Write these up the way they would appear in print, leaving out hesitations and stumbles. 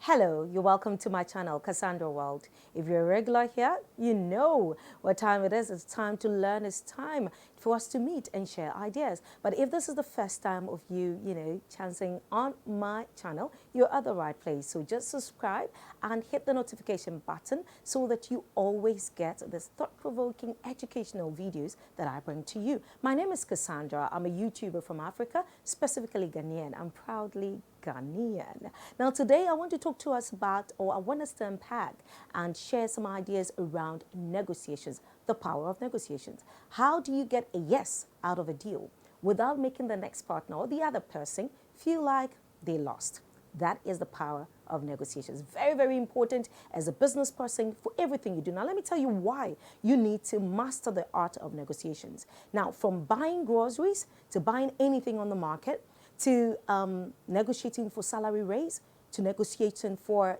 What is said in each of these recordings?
Hello, you're welcome to my channel, Casandra World. If you're a regular here, you know what time it is. It's time to learn. It's time for us to meet and share ideas. But if this is the first time of you, chancing on my channel, you're at the right place. So just subscribe and hit the notification button so that you always get this thought-provoking educational videos that I bring to you. My name is Cassandra. I'm a YouTuber from Africa, specifically Ghanaian. I'm proudly Ghanaian. Now today I want to talk to us about, or I want us to unpack and share some ideas around negotiations, the power of negotiations. How do you get a yes out of a deal without making the next partner or the other person feel like they lost? That is the power of negotiations. Very, very important as a business person for everything you do. Now, let me tell you why you need to master the art of negotiations. Now, from buying groceries to buying anything on the market, to negotiating for salary raise, to negotiating for,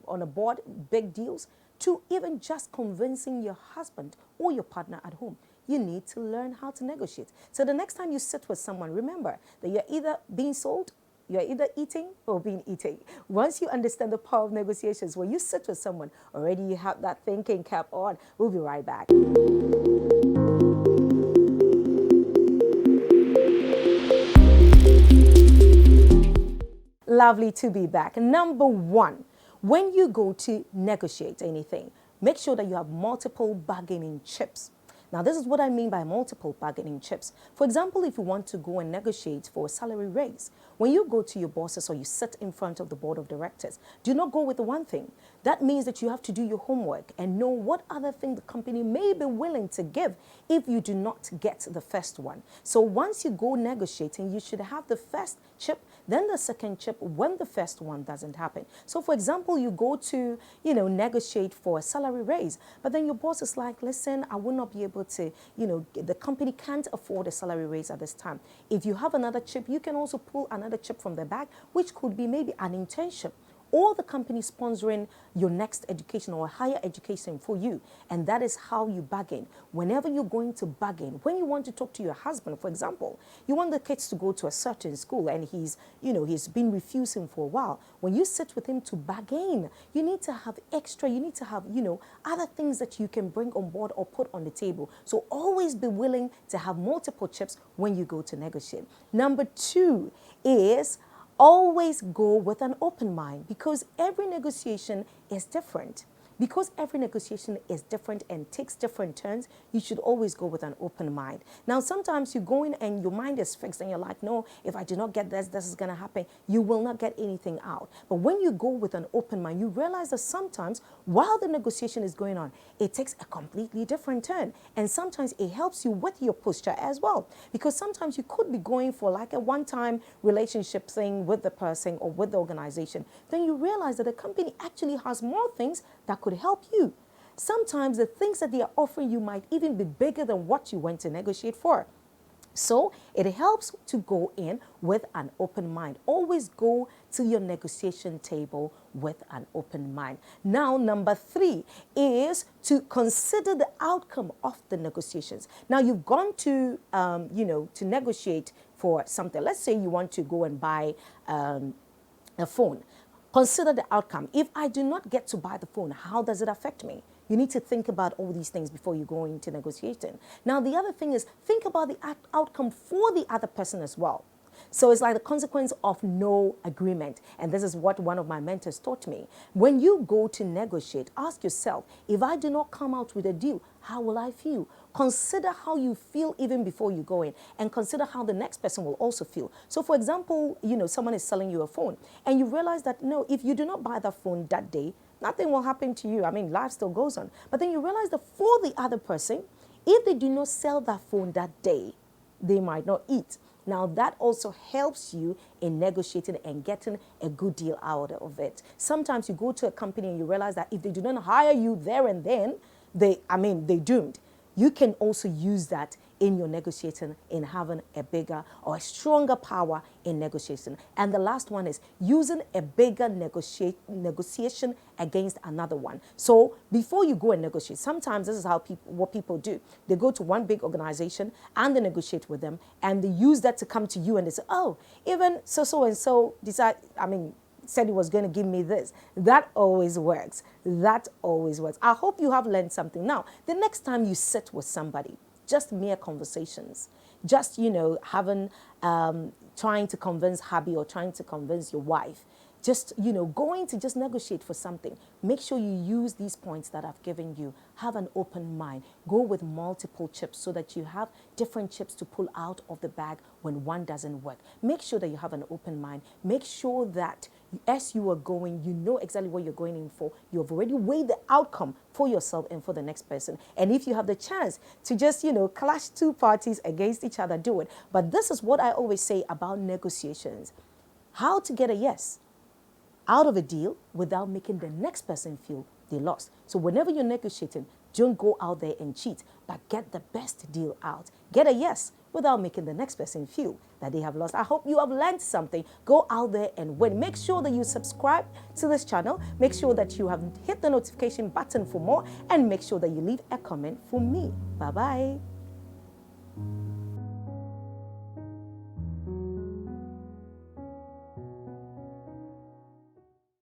on a board, big deals, to even just convincing your husband or your partner at home. You need to learn how to negotiate. So the next time you sit with someone, remember that you're either being sold, you're either eating or being eaten. Once you understand the power of negotiations, when you sit with someone, already you have that thinking cap on. We'll be right back. Lovely to be back. Number one, when you go to negotiate anything, make sure that you have multiple bargaining chips. Now, this is what I mean by multiple bargaining chips. For example, if you want to go and negotiate for a salary raise, when you go to your bosses or you sit in front of the board of directors, do not go with the one thing. That means that you have to do your homework and know what other thing the company may be willing to give if you do not get the first one. So once you go negotiating, you should have the first chip, then the second chip when the first one doesn't happen. So for example, you go to, negotiate for a salary raise, but then your boss is like, listen, I will not be able to, the company can't afford a salary raise at this time. If you have another chip, you can also pull another chip from the bag, which could be maybe an internship, or the company sponsoring your next education or higher education for you. And that is how you bargain. Whenever you're going to bargain, when you want to talk to your husband, for example, you want the kids to go to a certain school and he's been refusing for a while. When you sit with him to bargain, you need to have extra, you need to have, other things that you can bring on board or put on the table. So always be willing to have multiple chips when you go to negotiate. Number two is always go with an open mind, because every negotiation is different. Because every negotiation is different and takes different turns, you should always go with an open mind. Now, sometimes you go in and your mind is fixed and you're like, no, if I do not get this, this is going to happen. You will not get anything out. But when you go with an open mind, you realize that sometimes while the negotiation is going on, it takes a completely different turn. And sometimes it helps you with your posture as well. Because sometimes you could be going for like a one-time relationship thing with the person or with the organization. Then you realize that the company actually has more things that could help you. Sometimes the things that they are offering you might even be bigger than what you went to negotiate for. So it helps to go in with an open mind. Always go to your negotiation table with an open mind. Now, number three is to consider the outcome of the negotiations. Now, you've gone to, to negotiate for something. Let's say you want to go and buy a phone. Consider the outcome. If I do not get to buy the phone, how does it affect me? You need to think about all these things before you go into negotiating. Now, the other thing is think about the outcome for the other person as well. So it's like the consequence of no agreement. And this is what one of my mentors taught me. When you go to negotiate, ask yourself, if I do not come out with a deal, how will I feel? Consider how you feel even before you go in, and consider how the next person will also feel. So for example, someone is selling you a phone and you realize that, no, if you do not buy that phone that day, nothing will happen to you. I mean, life still goes on. But then you realize that for the other person, if they do not sell that phone that day, they might not eat. Now, that also helps you in negotiating and getting a good deal out of it. Sometimes you go to a company and you realize that if they do not hire you there and then, they're doomed. You can also use that in your negotiating, in having a bigger or a stronger power in negotiation. And the last one is using a bigger negotiation against another one. So before you go and negotiate, sometimes this is how what people do. They go to one big organization and they negotiate with them, and they use that to come to you and they say, oh, even so and so decide, said he was going to give me this. That always works. That always works. I hope you have learned something. Now, the next time you sit with somebody, just mere conversations, just, having, trying to convince hubby or trying to convince your wife, just, going to just negotiate for something. Make sure you use these points that I've given you. Have an open mind. Go with multiple chips so that you have different chips to pull out of the bag when one doesn't work. Make sure that you have an open mind. Make sure that as you are going, you know exactly what you're going in for. You've already weighed the outcome for yourself and for the next person. And if you have the chance to just, clash two parties against each other, do it. But this is what I always say about negotiations. How to get a yes out of a deal without making the next person feel they lost. So whenever you're negotiating, don't go out there and cheat, but get the best deal out. Get a yes without making the next person feel that they have lost. I hope you have learned something. Go out there and win. Make sure that you subscribe to this channel. Make sure that you have hit the notification button for more, and make sure that you leave a comment for me. Bye-bye.